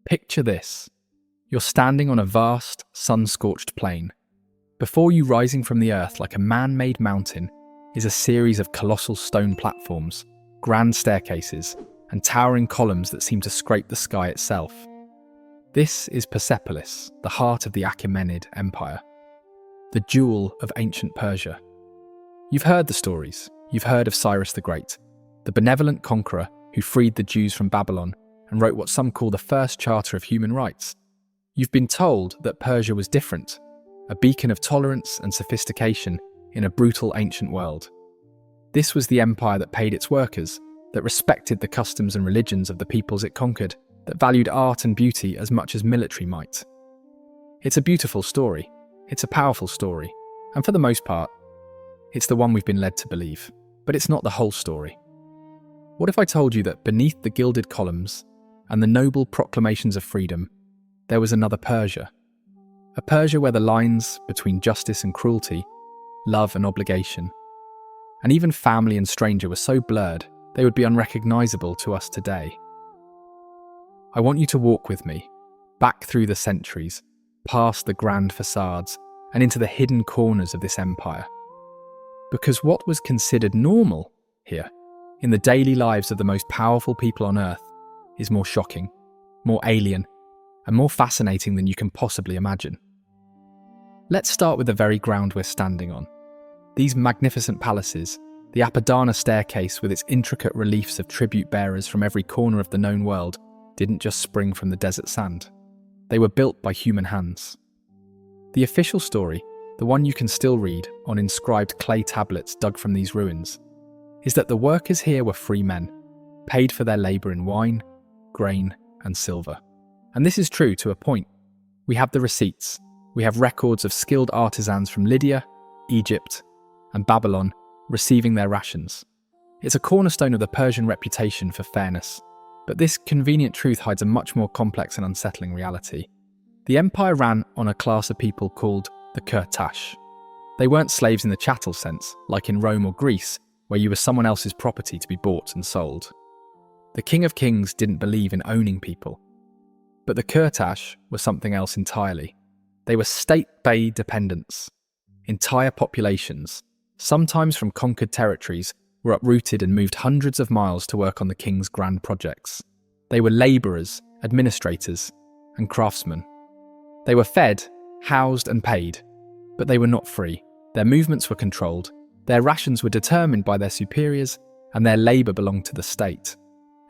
Picture this. You're standing on a vast, sun-scorched plain. Before you, rising from the earth like a man-made mountain, is a series of colossal stone platforms, grand staircases, and towering columns that seem to scrape the sky itself. This is Persepolis, the heart of the Achaemenid Empire, the jewel of ancient Persia. You've heard the stories. You've heard of Cyrus the Great, the benevolent conqueror who freed the Jews from Babylon and wrote what some call the first charter of human rights. You've been told that Persia was different, a beacon of tolerance and sophistication in a brutal ancient world. This was the empire that paid its workers, that respected the customs and religions of the peoples it conquered, that valued art and beauty as much as military might. It's a beautiful story. It's a powerful story. And for the most part, it's the one we've been led to believe. But it's not the whole story. What if I told you that beneath the gilded columns and the noble proclamations of freedom, there was another Persia? A Persia where the lines between justice and cruelty, love and obligation, and even family and stranger were so blurred they would be unrecognizable to us today. I want you to walk with me, back through the centuries, past the grand facades, and into the hidden corners of this empire. Because what was considered normal here, in the daily lives of the most powerful people on earth, is more shocking, more alien, and more fascinating than you can possibly imagine. Let's start with the very ground we're standing on. These magnificent palaces, the Apadana staircase with its intricate reliefs of tribute bearers from every corner of the known world, didn't just spring from the desert sand. They were built by human hands. The official story, the one you can still read on inscribed clay tablets dug from these ruins, is that the workers here were free men, paid for their labour in wine, grain, and silver. And this is true to a point. We have the receipts. We have records of skilled artisans from Lydia, Egypt, and Babylon receiving their rations. It's a cornerstone of the Persian reputation for fairness. But this convenient truth hides a much more complex and unsettling reality. The empire ran on a class of people called the Kurtach. They weren't slaves in the chattel sense, like in Rome or Greece, where you were someone else's property to be bought and sold. The King of Kings didn't believe in owning people. But the Kurtach were something else entirely. They were state-paid dependents. Entire populations, sometimes from conquered territories, were uprooted and moved hundreds of miles to work on the king's grand projects. They were labourers, administrators, and craftsmen. They were fed, housed and paid, but they were not free. Their movements were controlled, their rations were determined by their superiors, and their labour belonged to the state.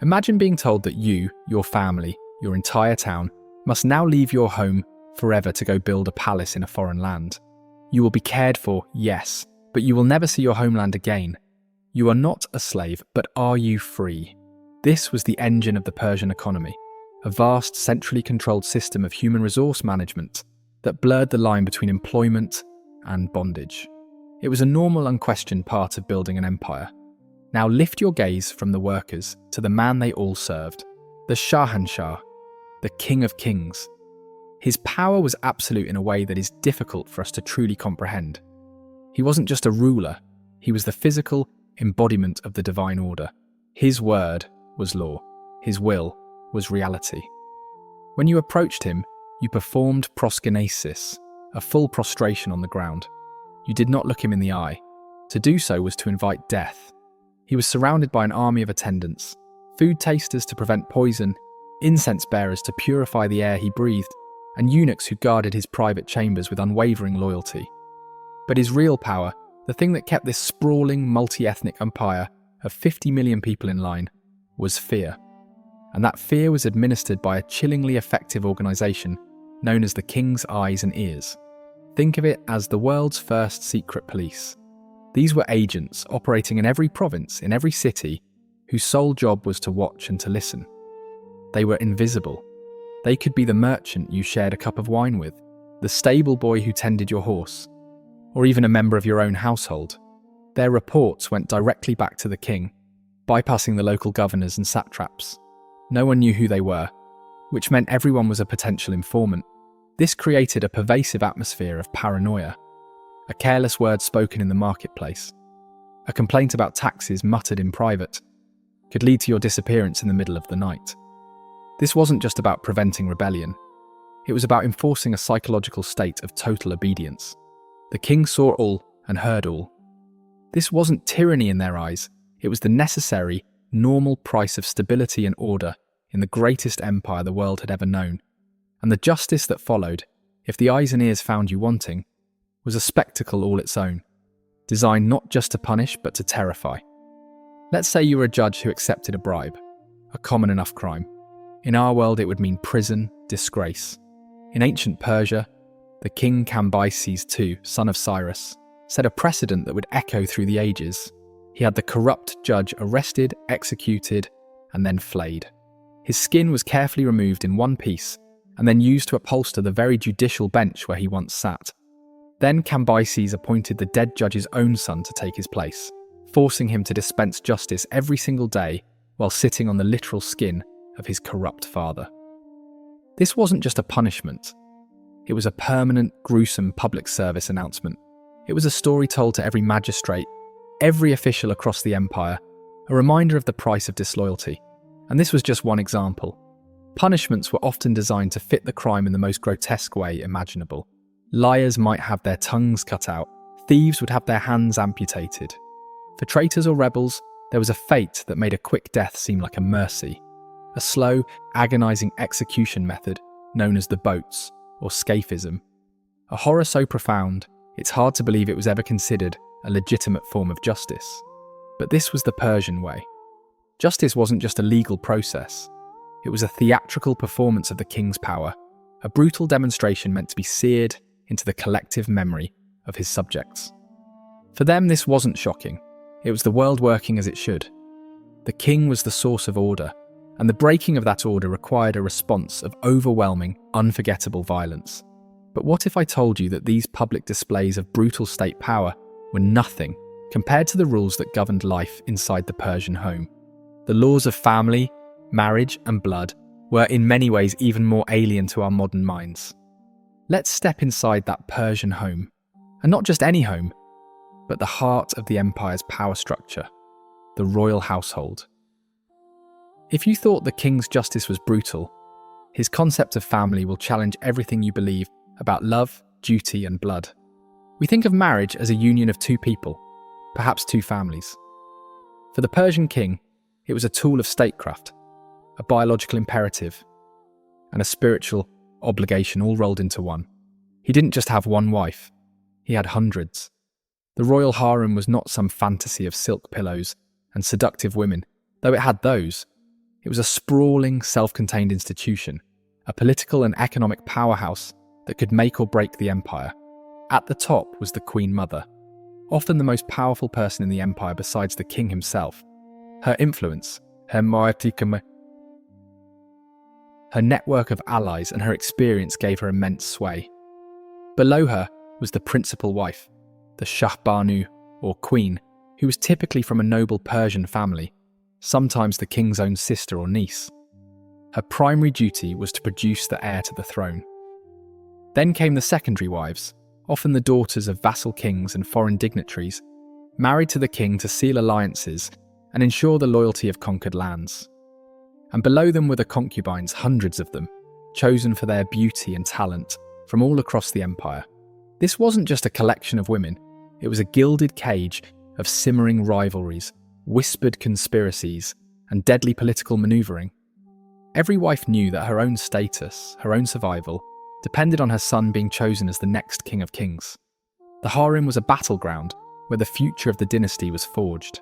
Imagine being told that you, your family, your entire town, must now leave your home forever to go build a palace in a foreign land. You will be cared for, yes, but you will never see your homeland again. You are not a slave, but are you free? This was the engine of the Persian economy, a vast, centrally controlled system of human resource management that blurred the line between employment and bondage. It was a normal, unquestioned part of building an empire. Now lift your gaze from the workers to the man they all served, the Shahanshah, the King of Kings. His power was absolute in a way that is difficult for us to truly comprehend. He wasn't just a ruler, he was the physical embodiment of the divine order. His word was law. His will was reality. When you approached him, you performed proskynesis, a full prostration on the ground. You did not look him in the eye. To do so was to invite death. He was surrounded by an army of attendants, food tasters to prevent poison, incense bearers to purify the air he breathed, and eunuchs who guarded his private chambers with unwavering loyalty. But his real power, the thing that kept this sprawling, multi-ethnic empire of 50 million people in line, was fear. And that fear was administered by a chillingly effective organisation known as the King's Eyes and Ears. Think of it as the world's first secret police. These were agents operating in every province, in every city, whose sole job was to watch and to listen. They were invisible. They could be the merchant you shared a cup of wine with, the stable boy who tended your horse, or even a member of your own household. Their reports went directly back to the king, bypassing the local governors and satraps. No one knew who they were, which meant everyone was a potential informant. This created a pervasive atmosphere of paranoia. A careless word spoken in the marketplace, a complaint about taxes muttered in private, could lead to your disappearance in the middle of the night. This wasn't just about preventing rebellion. It was about enforcing a psychological state of total obedience. The king saw all and heard all. This wasn't tyranny in their eyes. It was the necessary, normal price of stability and order in the greatest empire the world had ever known. And the justice that followed, if the eyes and ears found you wanting, was a spectacle all its own, designed not just to punish but to terrify. Let's say you were a judge who accepted a bribe, a common enough crime. In our world, it would mean prison, disgrace. In ancient Persia, the king Cambyses II, son of Cyrus, set a precedent that would echo through the ages. He had the corrupt judge arrested, executed, and then flayed. His skin was carefully removed in one piece and then used to upholster the very judicial bench where he once sat. Then Cambyses appointed the dead judge's own son to take his place, forcing him to dispense justice every single day while sitting on the literal skin of his corrupt father. This wasn't just a punishment. It was a permanent, gruesome public service announcement. It was a story told to every magistrate, every official across the empire, a reminder of the price of disloyalty. And this was just one example. Punishments were often designed to fit the crime in the most grotesque way imaginable. Liars might have their tongues cut out. Thieves would have their hands amputated. For traitors or rebels, there was a fate that made a quick death seem like a mercy. A slow, agonizing execution method known as the boats, or scaphism. A horror so profound, it's hard to believe it was ever considered a legitimate form of justice. But this was the Persian way. Justice wasn't just a legal process. It was a theatrical performance of the king's power, a brutal demonstration meant to be seared into the collective memory of his subjects. For them, this wasn't shocking. It was the world working as it should. The king was the source of order, and the breaking of that order required a response of overwhelming, unforgettable violence. But what if I told you that these public displays of brutal state power were nothing compared to the rules that governed life inside the Persian home? The laws of family, marriage, and blood were in many ways even more alien to our modern minds. Let's step inside that Persian home, and not just any home, but the heart of the empire's power structure, the royal household. If you thought the king's justice was brutal, his concept of family will challenge everything you believe about love, duty, and blood. We think of marriage as a union of two people, perhaps two families. For the Persian king, it was a tool of statecraft, a biological imperative, and a spiritual obligation all rolled into one. He didn't just have one wife, he had hundreds. The royal harem was not some fantasy of silk pillows and seductive women, though it had those. It was a sprawling, self-contained institution, a political and economic powerhouse that could make or break the empire. At the top was the Queen Mother, often the most powerful person in the empire besides the king himself. Her influence, her network of allies and her experience gave her immense sway. Below her was the principal wife, the Shahbanu, or queen, who was typically from a noble Persian family, sometimes the king's own sister or niece. Her primary duty was to produce the heir to the throne. Then came the secondary wives, often the daughters of vassal kings and foreign dignitaries, married to the king to seal alliances and ensure the loyalty of conquered lands. And below them were the concubines, hundreds of them, chosen for their beauty and talent from all across the empire. This wasn't just a collection of women, it was a gilded cage of simmering rivalries, whispered conspiracies, and deadly political manoeuvring. Every wife knew that her own status, her own survival, depended on her son being chosen as the next king of kings. The harem was a battleground where the future of the dynasty was forged.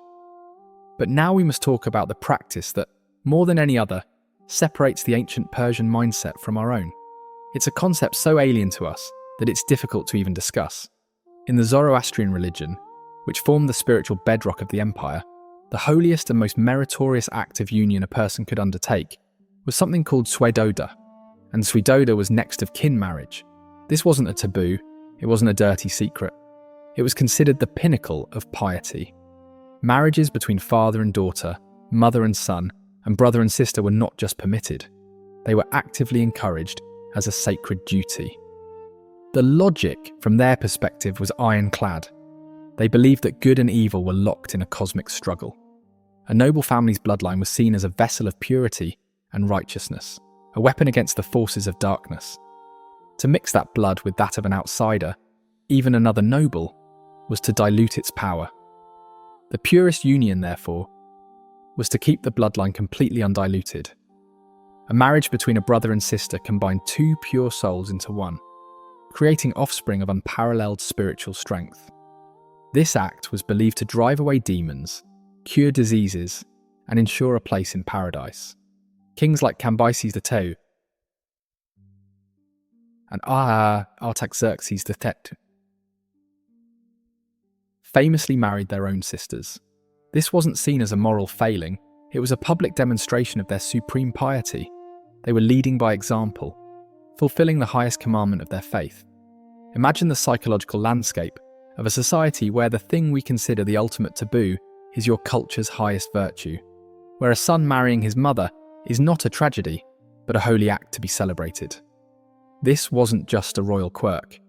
But now we must talk about the practice that, more than any other, separates the ancient Persian mindset from our own. It's a concept so alien to us that it's difficult to even discuss. In the Zoroastrian religion, which formed the spiritual bedrock of the empire, the holiest and most meritorious act of union a person could undertake was something called suedoda, and suedoda was next of kin marriage. This wasn't a taboo, it wasn't a dirty secret. It was considered the pinnacle of piety. Marriages between father and daughter, mother and son, and brother and sister were not just permitted, they were actively encouraged as a sacred duty. The logic, from their perspective, was ironclad. They believed that good and evil were locked in a cosmic struggle. A noble family's bloodline was seen as a vessel of purity and righteousness, a weapon against the forces of darkness. To mix that blood with that of an outsider, even another noble, was to dilute its power. The purest union, therefore, was to keep the bloodline completely undiluted. A marriage between a brother and sister combined two pure souls into one, creating offspring of unparalleled spiritual strength. This act was believed to drive away demons, cure diseases, and ensure a place in paradise. Kings like Cambyses II and Artaxerxes III famously married their own sisters. This wasn't seen as a moral failing, it was a public demonstration of their supreme piety. They were leading by example, fulfilling the highest commandment of their faith. Imagine the psychological landscape of a society where the thing we consider the ultimate taboo is your culture's highest virtue, where a son marrying his mother is not a tragedy, but a holy act to be celebrated. This wasn't just a royal quirk.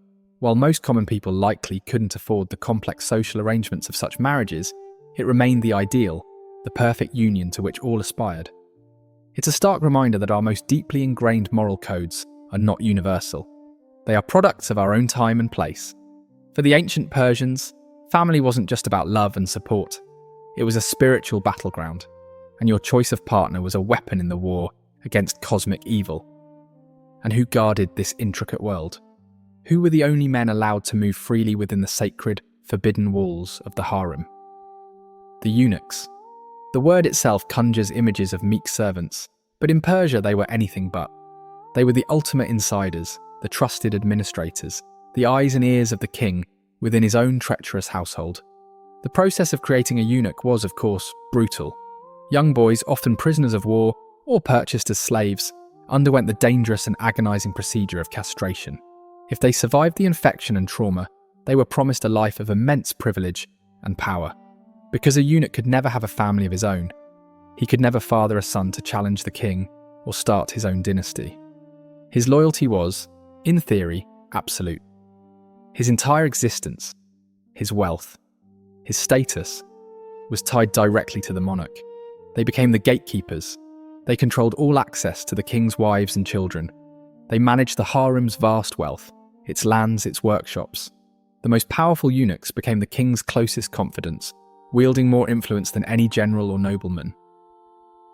While most common people likely couldn't afford the complex social arrangements of such marriages, it remained the ideal, the perfect union to which all aspired. It's a stark reminder that our most deeply ingrained moral codes are not universal. They are products of our own time and place. For the ancient Persians, family wasn't just about love and support. It was a spiritual battleground, and your choice of partner was a weapon in the war against cosmic evil. And who guarded this intricate world? Who were the only men allowed to move freely within the sacred, forbidden walls of the harem? The eunuchs. The word itself conjures images of meek servants, but in Persia they were anything but. They were the ultimate insiders, the trusted administrators, the eyes and ears of the king within his own treacherous household. The process of creating a eunuch was, of course, brutal. Young boys, often prisoners of war or purchased as slaves, underwent the dangerous and agonizing procedure of castration. If they survived the infection and trauma, they were promised a life of immense privilege and power. Because a eunuch could never have a family of his own, he could never father a son to challenge the king or start his own dynasty. His loyalty was, in theory, absolute. His entire existence, his wealth, his status, was tied directly to the monarch. They became the gatekeepers. They controlled all access to the king's wives and children. They managed the harem's vast wealth, its lands, its workshops. The most powerful eunuchs became the king's closest confidants, wielding more influence than any general or nobleman.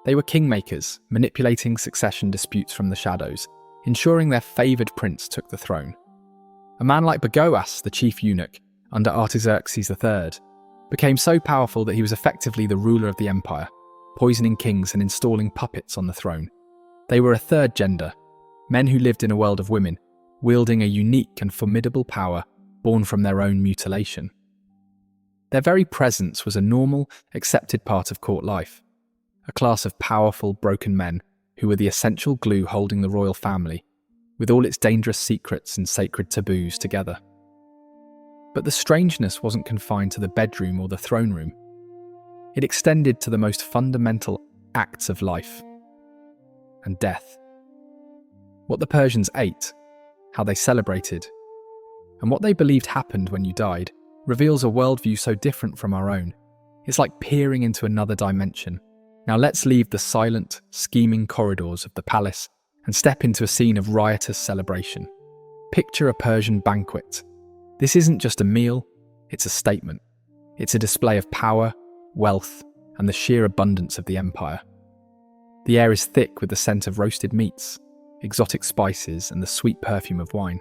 They were kingmakers, manipulating succession disputes from the shadows, ensuring their favoured prince took the throne. A man like Bagoas, the chief eunuch, under Artaxerxes III, became so powerful that he was effectively the ruler of the empire, poisoning kings and installing puppets on the throne. They were a third gender, men who lived in a world of women, wielding a unique and formidable power born from their own mutilation. Their very presence was a normal, accepted part of court life, a class of powerful, broken men who were the essential glue holding the royal family, with all its dangerous secrets and sacred taboos together. But the strangeness wasn't confined to the bedroom or the throne room. It extended to the most fundamental acts of life and death. What the Persians ate, how they celebrated, and what they believed happened when you died reveals a worldview so different from our own. It's like peering into another dimension. Now let's leave the silent, scheming corridors of the palace and step into a scene of riotous celebration. Picture a Persian banquet. This isn't just a meal, it's a statement. It's a display of power, wealth, and the sheer abundance of the empire. The air is thick with the scent of roasted meats, exotic spices, and the sweet perfume of wine.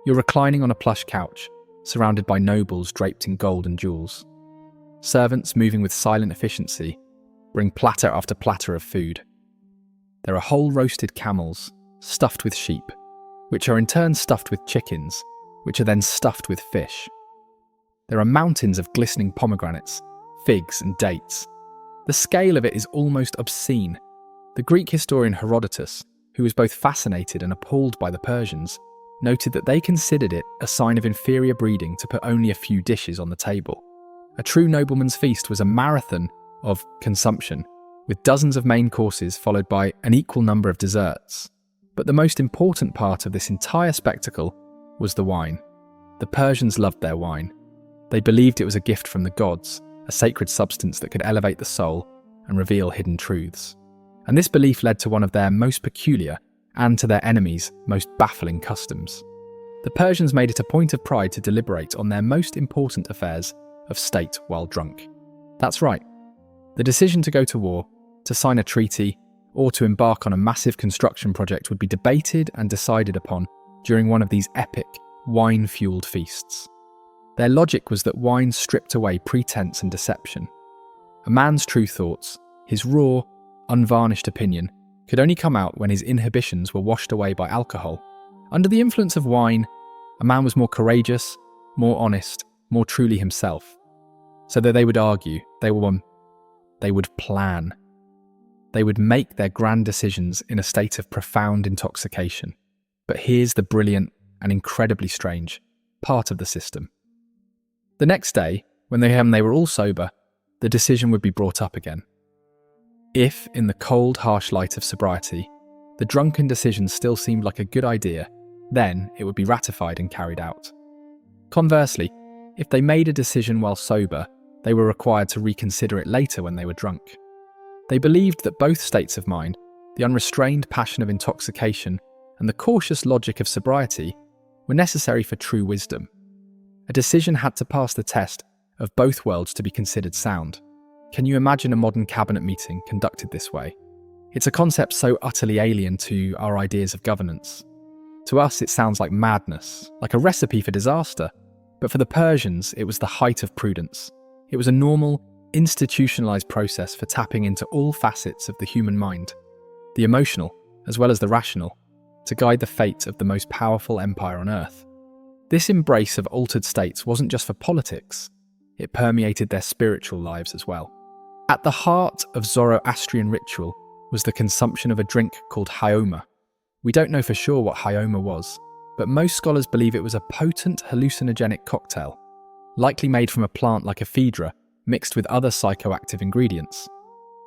You're reclining on a plush couch, surrounded by nobles draped in gold and jewels. Servants, moving with silent efficiency, bring platter after platter of food. There are whole roasted camels, stuffed with sheep, which are in turn stuffed with chickens, which are then stuffed with fish. There are mountains of glistening pomegranates, figs, and dates. The scale of it is almost obscene. The Greek historian Herodotus, who was both fascinated and appalled by the Persians, noted that they considered it a sign of inferior breeding to put only a few dishes on the table. A true nobleman's feast was a marathon of consumption, with dozens of main courses followed by an equal number of desserts. But the most important part of this entire spectacle was the wine. The Persians loved their wine. They believed it was a gift from the gods, a sacred substance that could elevate the soul and reveal hidden truths. and this belief led to one of their most peculiar, and to their enemies, most baffling customs. The Persians made it a point of pride to deliberate on their most important affairs of state while drunk. That's right. The decision to go to war, to sign a treaty, or to embark on a massive construction project would be debated and decided upon during one of these epic, wine-fueled feasts. Their logic was that wine stripped away pretense and deception. A man's true thoughts, his raw, unvarnished opinion, could only come out when his inhibitions were washed away by alcohol. Under the influence of wine, a man was more courageous, more honest, more truly himself. So that they would argue, they would plan. They would make their grand decisions in a state of profound intoxication. But here's the brilliant and incredibly strange part of the system. The next day, when they were all sober, the decision would be brought up again. If, in the cold, harsh light of sobriety, the drunken decision still seemed like a good idea, then it would be ratified and carried out. Conversely, if they made a decision while sober, they were required to reconsider it later when they were drunk. They believed that both states of mind, the unrestrained passion of intoxication and the cautious logic of sobriety, were necessary for true wisdom. A decision had to pass the test of both worlds to be considered sound. Can you imagine a modern cabinet meeting conducted this way? It's a concept so utterly alien to our ideas of governance. To us, it sounds like madness, like a recipe for disaster. But for the Persians, it was the height of prudence. It was a normal, institutionalized process for tapping into all facets of the human mind, the emotional as well as the rational, to guide the fate of the most powerful empire on earth. This embrace of altered states wasn't just for politics, it permeated their spiritual lives as well. At the heart of Zoroastrian ritual was the consumption of a drink called Hyoma. We don't know for sure what Hyoma was, but most scholars believe it was a potent hallucinogenic cocktail, likely made from a plant like ephedra mixed with other psychoactive ingredients.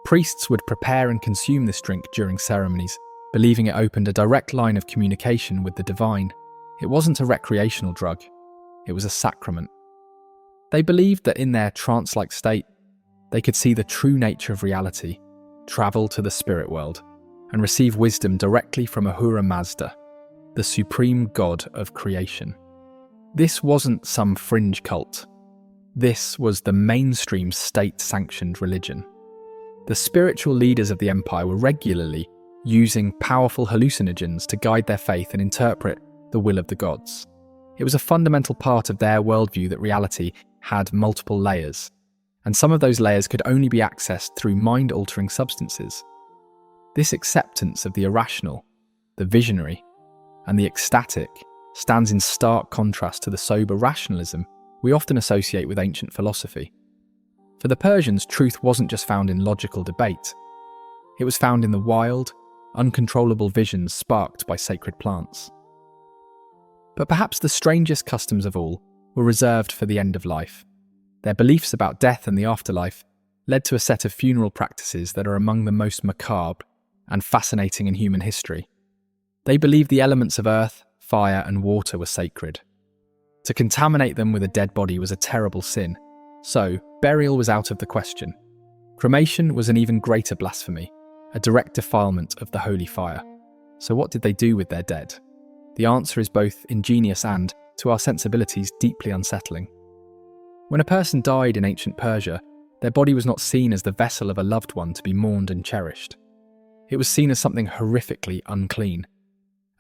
Priests would prepare and consume this drink during ceremonies, believing it opened a direct line of communication with the divine. It wasn't a recreational drug, it was a sacrament. They believed that in their trance-like state, they could see the true nature of reality, travel to the spirit world, and receive wisdom directly from Ahura Mazda, the supreme god of creation. This wasn't some fringe cult. This was the mainstream state-sanctioned religion. The spiritual leaders of the empire were regularly using powerful hallucinogens to guide their faith and interpret the will of the gods. It was a fundamental part of their worldview that reality had multiple layers, and some of those layers could only be accessed through mind-altering substances. This acceptance of the irrational, the visionary, and the ecstatic stands in stark contrast to the sober rationalism we often associate with ancient philosophy. For the Persians, truth wasn't just found in logical debate. It was found in the wild, uncontrollable visions sparked by sacred plants. But perhaps the strangest customs of all were reserved for the end of life. Their beliefs about death and the afterlife led to a set of funeral practices that are among the most macabre and fascinating in human history. They believed the elements of earth, fire, and water were sacred. To contaminate them with a dead body was a terrible sin, so burial was out of the question. Cremation was an even greater blasphemy, a direct defilement of the holy fire. So what did they do with their dead? The answer is both ingenious and, to our sensibilities, deeply unsettling. When a person died in ancient Persia, their body was not seen as the vessel of a loved one to be mourned and cherished. It was seen as something horrifically unclean,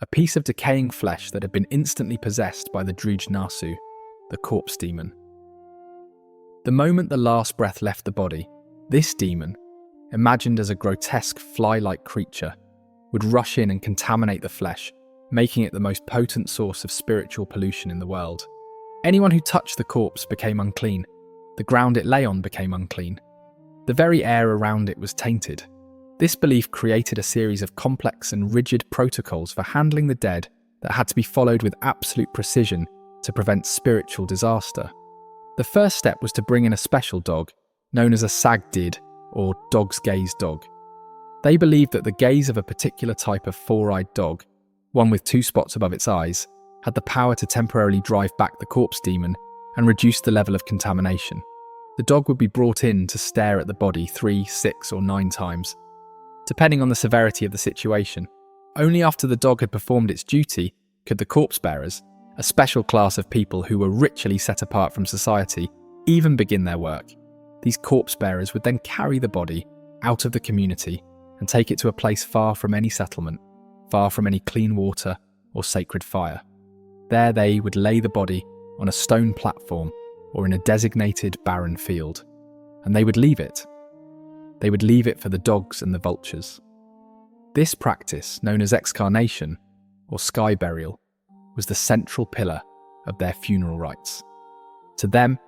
a piece of decaying flesh that had been instantly possessed by the Druj Nasu, the corpse demon. The moment the last breath left the body, this demon, imagined as a grotesque fly-like creature, would rush in and contaminate the flesh, making it the most potent source of spiritual pollution in the world. Anyone who touched the corpse became unclean. The ground it lay on became unclean. The very air around it was tainted. This belief created a series of complex and rigid protocols for handling the dead that had to be followed with absolute precision to prevent spiritual disaster. The first step was to bring in a special dog, known as a sagdid, or dog's gaze dog. They believed that the gaze of a particular type of four-eyed dog, one with two spots above its eyes, had the power to temporarily drive back the corpse demon and reduce the level of contamination. The dog would be brought in to stare at the body 3, 6, or 9 times. depending on the severity of the situation. Only after the dog had performed its duty could the corpse bearers, a special class of people who were ritually set apart from society, even begin their work. These corpse bearers would then carry the body out of the community and take it to a place far from any settlement, far from any clean water or sacred fire. There they would lay the body on a stone platform or in a designated barren field, and they would leave it. They would leave it for the dogs and the vultures. This practice, known as excarnation or sky burial, was the central pillar of their funeral rites. To them,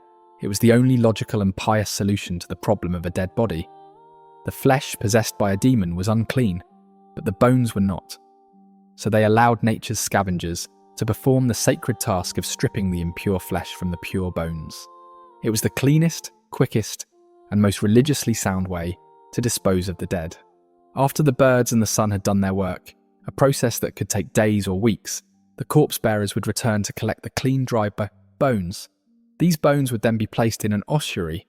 it was the only logical and pious solution to the problem of a dead body. The flesh possessed by a demon was unclean, but the bones were not. So they allowed nature's scavengers to perform the sacred task of stripping the impure flesh from the pure bones. It was the cleanest, quickest, and most religiously sound way to dispose of the dead. After the birds and the sun had done their work, a process that could take days or weeks, the corpse bearers would return to collect the clean, dry bones. These bones would then be placed in an ossuary,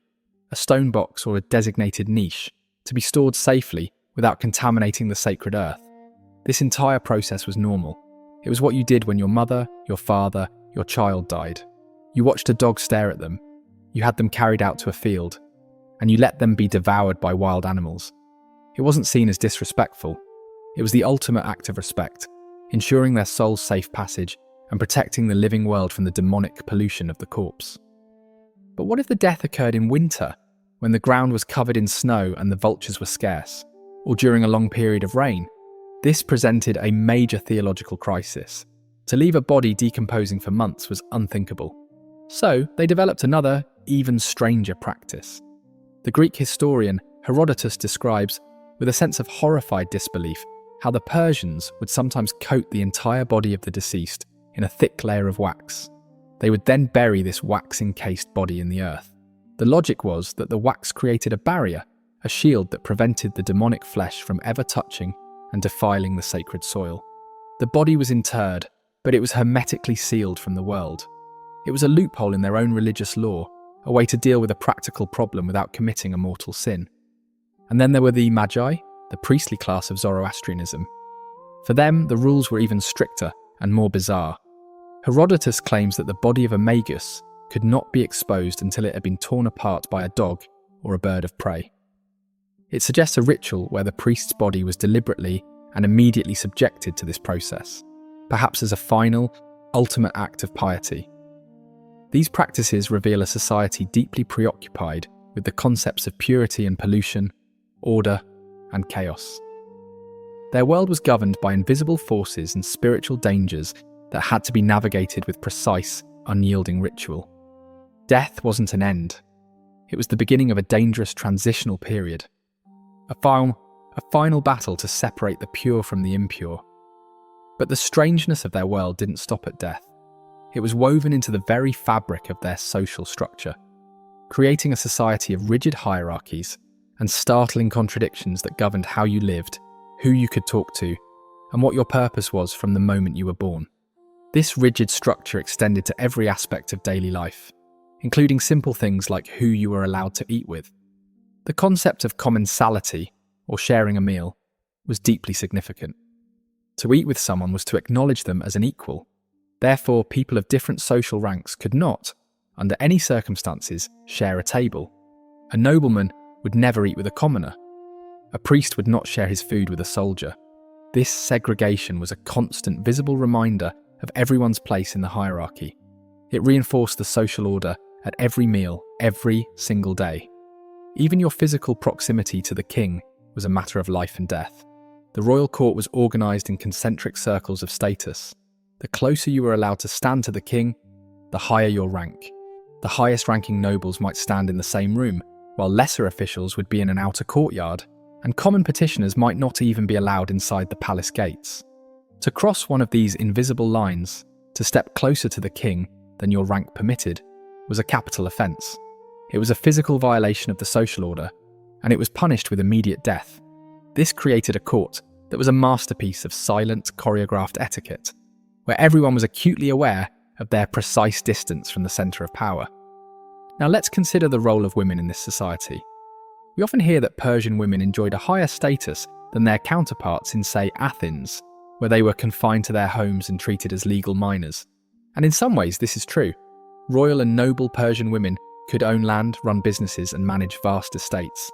a stone box or a designated niche, to be stored safely without contaminating the sacred earth. This entire process was normal. It was what you did when your mother, your father, your child died. You watched a dog stare at them, you had them carried out to a field, and you let them be devoured by wild animals. It wasn't seen as disrespectful. It was the ultimate act of respect, ensuring their soul's safe passage and protecting the living world from the demonic pollution of the corpse. But what if the death occurred in winter, when the ground was covered in snow and the vultures were scarce, or during a long period of rain? This presented a major theological crisis. To leave a body decomposing for months was unthinkable. So they developed another, even stranger practice. The Greek historian Herodotus describes, with a sense of horrified disbelief, how the Persians would sometimes coat the entire body of the deceased in a thick layer of wax. They would then bury this wax-encased body in the earth. The logic was that the wax created a barrier, a shield that prevented the demonic flesh from ever touching and defiling the sacred soil. The body was interred, but it was hermetically sealed from the world. It was a loophole in their own religious law, a way to deal with a practical problem without committing a mortal sin. And then there were the Magi, the priestly class of Zoroastrianism. For them, the rules were even stricter and more bizarre. Herodotus claims that the body of a magus could not be exposed until it had been torn apart by a dog or a bird of prey. It suggests a ritual where the priest's body was deliberately and immediately subjected to this process, perhaps as a final, ultimate act of piety. These practices reveal a society deeply preoccupied with the concepts of purity and pollution, order and chaos. Their world was governed by invisible forces and spiritual dangers that had to be navigated with precise, unyielding ritual. Death wasn't an end. It was the beginning of a dangerous transitional period. A final battle to separate the pure from the impure. But the strangeness of their world didn't stop at death. It was woven into the very fabric of their social structure, creating a society of rigid hierarchies and startling contradictions that governed how you lived, who you could talk to, and what your purpose was from the moment you were born. This rigid structure extended to every aspect of daily life, including simple things like who you were allowed to eat with. The concept of commensality, or sharing a meal, was deeply significant. To eat with someone was to acknowledge them as an equal. Therefore, people of different social ranks could not, under any circumstances, share a table. A nobleman would never eat with a commoner. A priest would not share his food with a soldier. This segregation was a constant, visible reminder of everyone's place in the hierarchy. It reinforced the social order at every meal, every single day. Even your physical proximity to the king was a matter of life and death. The royal court was organised in concentric circles of status. The closer you were allowed to stand to the king, the higher your rank. The highest-ranking nobles might stand in the same room, while lesser officials would be in an outer courtyard, and common petitioners might not even be allowed inside the palace gates. To cross one of these invisible lines, to step closer to the king than your rank permitted, was a capital offence. It was a physical violation of the social order, and it was punished with immediate death. This created a court that was a masterpiece of silent, choreographed etiquette, where everyone was acutely aware of their precise distance from the centre of power. Now let's consider the role of women in this society. We often hear that Persian women enjoyed a higher status than their counterparts in, say, Athens, where they were confined to their homes and treated as legal minors. And in some ways, this is true. Royal and noble Persian women could own land, run businesses, and manage vast estates.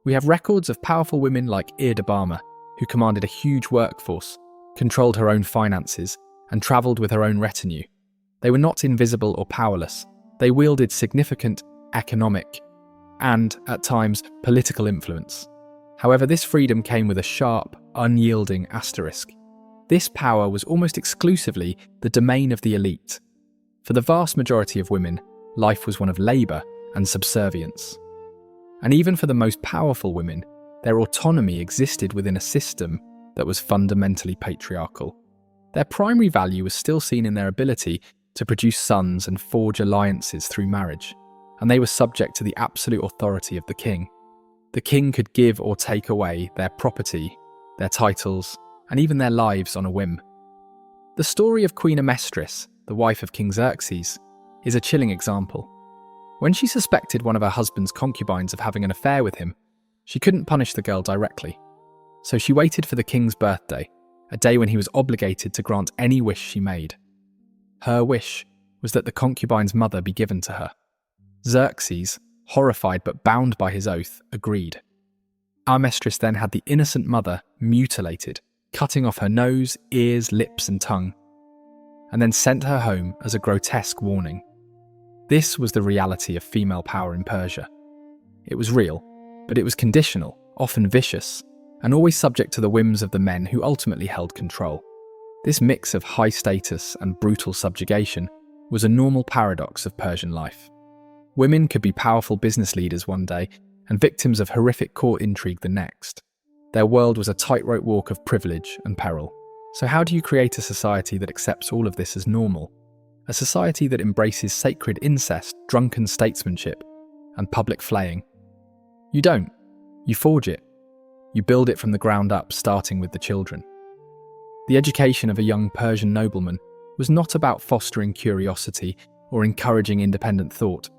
We have records of powerful women like Irdabama, who commanded a huge workforce, controlled her own finances, and travelled with her own retinue. They were not invisible or powerless. They wielded significant economic and, at times, political influence. However, this freedom came with a sharp, unyielding asterisk. This power was almost exclusively the domain of the elite. For the vast majority of women, life was one of labour and subservience. And even for the most powerful women, their autonomy existed within a system that was fundamentally patriarchal. Their primary value was still seen in their ability to produce sons and forge alliances through marriage, and they were subject to the absolute authority of the king. The king could give or take away their property, their titles, and even their lives on a whim. The story of Queen Astress, the wife of King Xerxes, is a chilling example. When she suspected one of her husband's concubines of having an affair with him, she couldn't punish the girl directly. So she waited for the king's birthday, a day when he was obligated to grant any wish she made. Her wish was that the concubine's mother be given to her. Xerxes, horrified but bound by his oath, agreed. Astress then had the innocent mother mutilated, cutting off her nose, ears, lips, and tongue, and then sent her home as a grotesque warning. This was the reality of female power in Persia. It was real, but it was conditional, often vicious, and always subject to the whims of the men who ultimately held control. This mix of high status and brutal subjugation was a normal paradox of Persian life. Women could be powerful business leaders one day and victims of horrific court intrigue the next. Their world was a tightrope walk of privilege and peril. So how do you create a society that accepts all of this as normal? A society that embraces sacred incest, drunken statesmanship, and public flaying? You don't. You forge it. You build it from the ground up, starting with the children. The education of a young Persian nobleman was not about fostering curiosity or encouraging independent thought.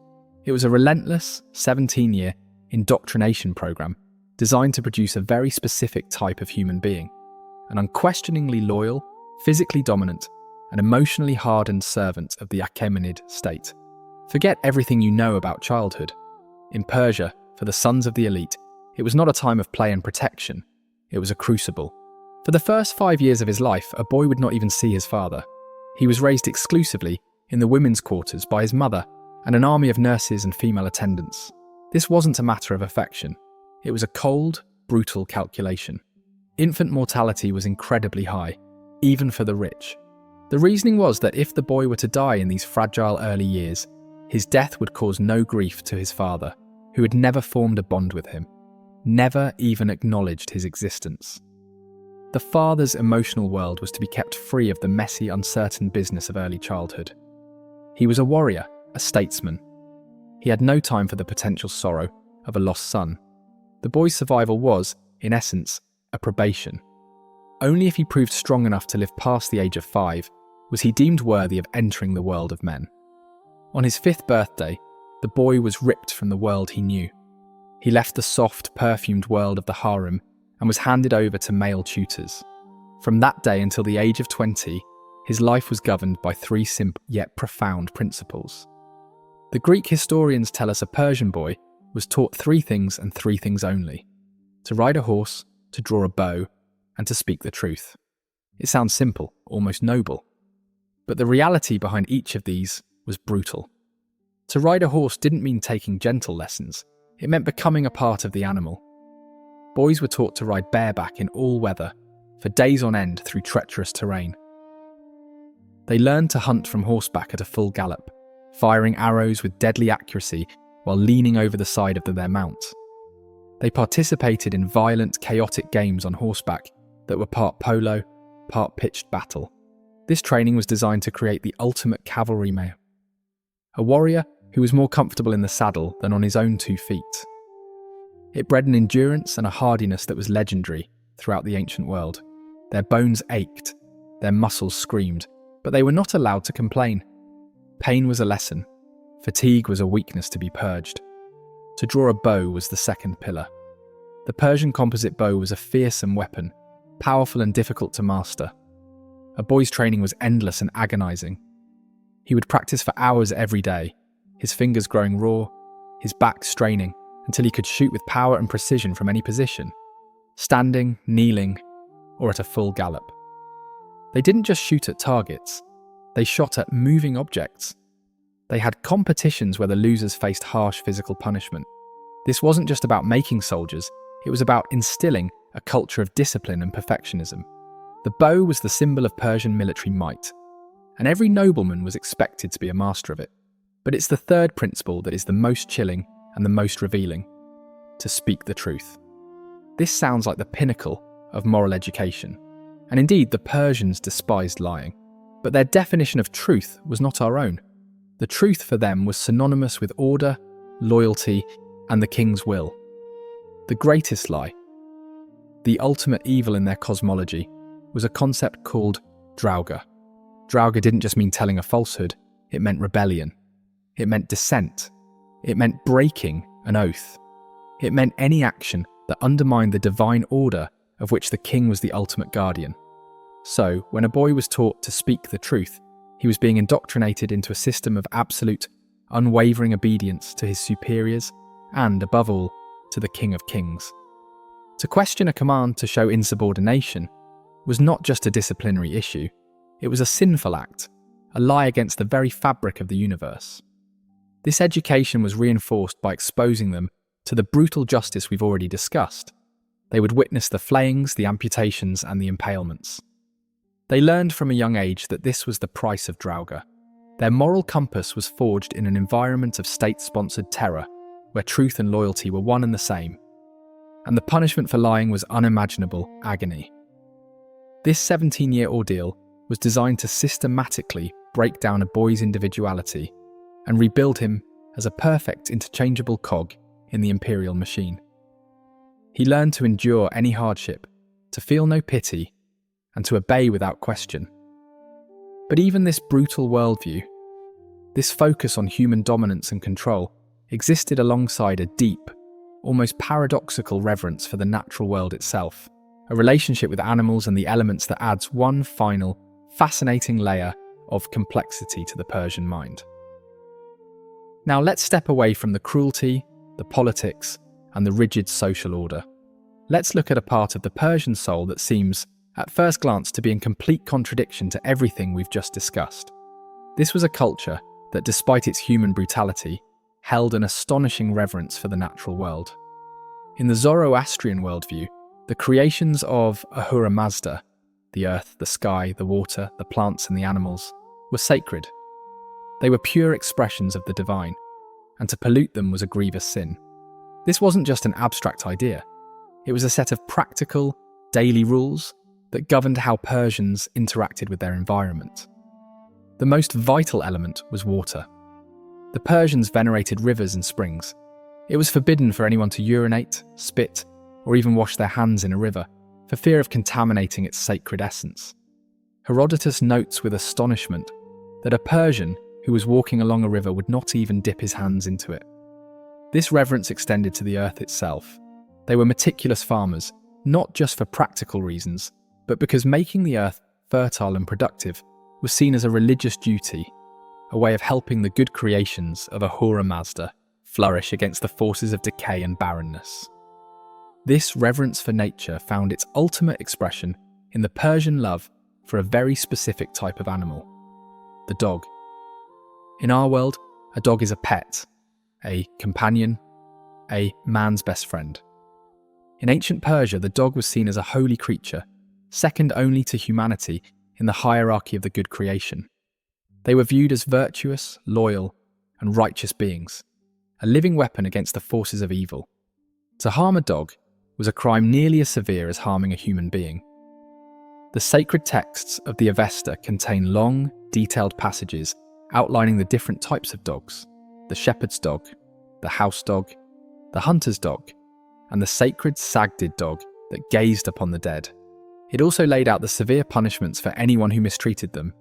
It was a relentless, 17-year indoctrination program designed to produce a very specific type of human being, an unquestioningly loyal, physically dominant, and emotionally hardened servant of the Achaemenid state. Forget everything you know about childhood. In Persia, for the sons of the elite, it was not a time of play and protection. It was a crucible. For the first 5 years of his life, a boy would not even see his father. He was raised exclusively in the women's quarters by his mother and an army of nurses and female attendants. This wasn't a matter of affection. It was a cold, brutal calculation. Infant mortality was incredibly high, even for the rich. The reasoning was that if the boy were to die in these fragile early years, his death would cause no grief to his father, who had never formed a bond with him, never even acknowledged his existence. The father's emotional world was to be kept free of the messy, uncertain business of early childhood. He was a warrior, a statesman. He had no time for the potential sorrow of a lost son. The boy's survival was, in essence, a probation. Only if he proved strong enough to live past the age of 5 was he deemed worthy of entering the world of men. On his 5th birthday, the boy was ripped from the world he knew. He left the soft, perfumed world of the harem and was handed over to male tutors. From that day until the age of 20, his life was governed by 3 simple yet profound principles. The Greek historians tell us a Persian boy was taught 3 things and 3 things only: to ride a horse, to draw a bow, and to speak the truth. It sounds simple, almost noble. But the reality behind each of these was brutal. To ride a horse didn't mean taking gentle lessons. It meant becoming a part of the animal. Boys were taught to ride bareback in all weather, for days on end through treacherous terrain. They learned to hunt from horseback at a full gallop, firing arrows with deadly accuracy while leaning over the side of their mount. They participated in violent, chaotic games on horseback that were part polo, part pitched battle. This training was designed to create the ultimate cavalry male, a warrior who was more comfortable in the saddle than on his own 2 feet. It bred an endurance and a hardiness that was legendary throughout the ancient world. Their bones ached, their muscles screamed, but they were not allowed to complain. Pain was a lesson. Fatigue was a weakness to be purged. To draw a bow was the second pillar. The Persian composite bow was a fearsome weapon, powerful and difficult to master. A boy's training was endless and agonizing. He would practice for hours every day, his fingers growing raw, his back straining, until he could shoot with power and precision from any position, standing, kneeling, or at a full gallop. They didn't just shoot at targets, they shot at moving objects. They had competitions where the losers faced harsh physical punishment. This wasn't just about making soldiers, it was about instilling a culture of discipline and perfectionism. The bow was the symbol of Persian military might, and every nobleman was expected to be a master of it. But it's the third principle that is the most chilling and the most revealing: to speak the truth. This sounds like the pinnacle of moral education, and indeed the Persians despised lying. But their definition of truth was not our own. The truth for them was synonymous with order, loyalty, and the king's will. The greatest lie, the ultimate evil in their cosmology, was a concept called Drowger. Drowger didn't just mean telling a falsehood, it meant rebellion. It meant dissent. It meant breaking an oath. It meant any action that undermined the divine order of which the king was the ultimate guardian. So, when a boy was taught to speak the truth, he was being indoctrinated into a system of absolute, unwavering obedience to his superiors and, above all, to the King of Kings. To question a command to show insubordination was not just a disciplinary issue, it was a sinful act, a lie against the very fabric of the universe. This education was reinforced by exposing them to the brutal justice we've already discussed. They would witness the flayings, the amputations, and the impalements. They learned from a young age that this was the price of Drowger. Their moral compass was forged in an environment of state-sponsored terror, where truth and loyalty were one and the same. And the punishment for lying was unimaginable agony. This 17-year ordeal was designed to systematically break down a boy's individuality and rebuild him as a perfect interchangeable cog in the imperial machine. He learned to endure any hardship, to feel no pity, and to obey without question. But even this brutal worldview, this focus on human dominance and control, existed alongside a deep, almost paradoxical reverence for the natural world itself, a relationship with animals and the elements that adds one final, fascinating layer of complexity to the Persian mind. Now let's step away from the cruelty, the politics, and the rigid social order. Let's look at a part of the Persian soul that seems, at first glance, to be in complete contradiction to everything we've just discussed. This was a culture that, despite its human brutality, held an astonishing reverence for the natural world. In the Zoroastrian worldview, the creations of Ahura Mazda, the earth, the sky, the water, the plants, and the animals, were sacred. They were pure expressions of the divine, and to pollute them was a grievous sin. This wasn't just an abstract idea. It was a set of practical, daily rules that governed how Persians interacted with their environment. The most vital element was water. The Persians venerated rivers and springs. It was forbidden for anyone to urinate, spit, or even wash their hands in a river, for fear of contaminating its sacred essence. Herodotus notes with astonishment that a Persian who was walking along a river would not even dip his hands into it. This reverence extended to the earth itself. They were meticulous farmers, not just for practical reasons, but because making the earth fertile and productive was seen as a religious duty, a way of helping the good creations of Ahura Mazda flourish against the forces of decay and barrenness. This reverence for nature found its ultimate expression in the Persian love for a very specific type of animal, the dog. In our world, a dog is a pet, a companion, a man's best friend. In ancient Persia, the dog was seen as a holy creature, second only to humanity in the hierarchy of the good creation. They were viewed as virtuous, loyal, and righteous beings, a living weapon against the forces of evil. To harm a dog was a crime nearly as severe as harming a human being. The sacred texts of the Avesta contain long, detailed passages outlining the different types of dogs: the shepherd's dog, the house dog, the hunter's dog, and the sacred Sagdid dog that gazed upon the dead. It also laid out the severe punishments for anyone who mistreated them.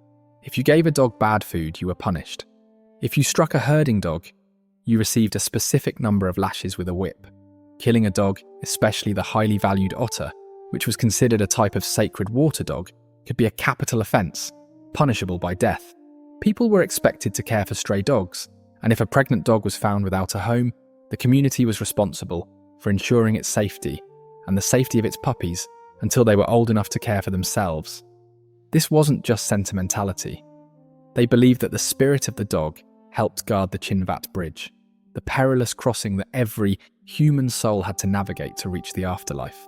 If you gave a dog bad food, you were punished. If you struck a herding dog, you received a specific number of lashes with a whip. Killing a dog, especially the highly valued otter, which was considered a type of sacred water dog, could be a capital offence, punishable by death. People were expected to care for stray dogs, and if a pregnant dog was found without a home, the community was responsible for ensuring its safety and the safety of its puppies until they were old enough to care for themselves. This wasn't just sentimentality. They believed that the spirit of the dog helped guard the Chinvat Bridge, the perilous crossing that every human soul had to navigate to reach the afterlife.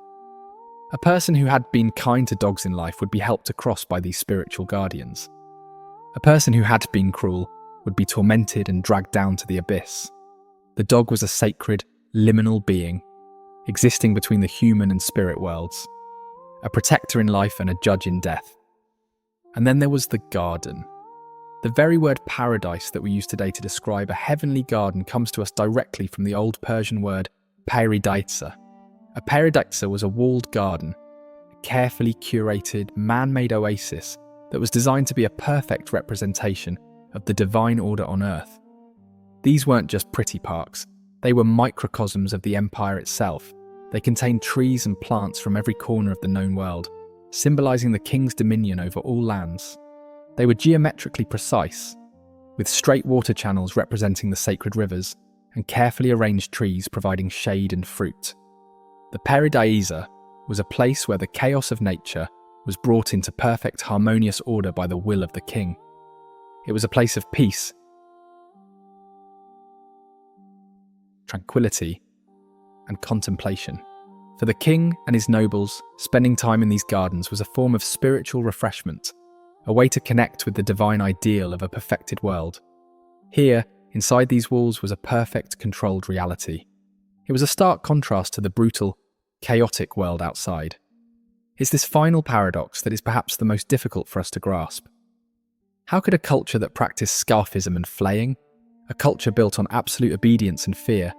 A person who had been kind to dogs in life would be helped to cross by these spiritual guardians. A person who had been cruel would be tormented and dragged down to the abyss. The dog was a sacred, liminal being, existing between the human and spirit worlds, a protector in life and a judge in death. And then there was the garden. The very word paradise that we use today to describe a heavenly garden comes to us directly from the old Persian word Perida. A Perida was a walled garden, a carefully curated, man-made oasis that was designed to be a perfect representation of the divine order on earth. These weren't just pretty parks, they were microcosms of the empire itself. They contained trees and plants from every corner of the known world, symbolizing the king's dominion over all lands. They were geometrically precise, with straight water channels representing the sacred rivers and carefully arranged trees providing shade and fruit. The Perida was a place where the chaos of nature was brought into perfect harmonious order by the will of the king. It was a place of peace, tranquility, and contemplation. For the king and his nobles, spending time in these gardens was a form of spiritual refreshment, a way to connect with the divine ideal of a perfected world. Here, inside these walls, was a perfect, controlled reality. It was a stark contrast to the brutal, chaotic world outside. It's this final paradox that is perhaps the most difficult for us to grasp. How could a culture that practiced scalfism and flaying, a culture built on absolute obedience and fear,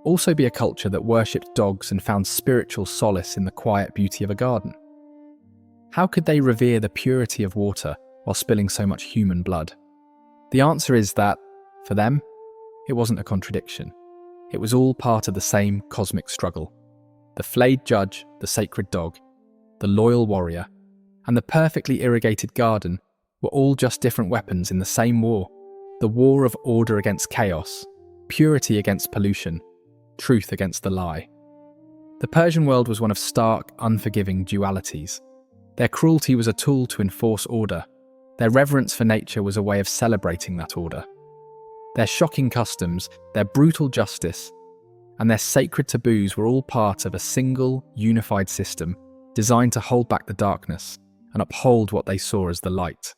also be a culture that worshipped dogs and found spiritual solace in the quiet beauty of a garden? How could they revere the purity of water while spilling so much human blood? The answer is that, for them, it wasn't a contradiction. It was all part of the same cosmic struggle. The flayed judge, the sacred dog, the loyal warrior, and the perfectly irrigated garden were all just different weapons in the same war, the war of order against chaos, purity against pollution, truth against the lie. The Persian world was one of stark, unforgiving dualities. Their cruelty was a tool to enforce order. Their reverence for nature was a way of celebrating that order. Their shocking customs, their brutal justice, and their sacred taboos were all part of a single, unified system designed to hold back the darkness and uphold what they saw as the light.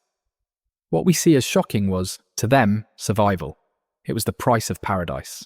What we see as shocking was, to them, survival. It was the price of paradise.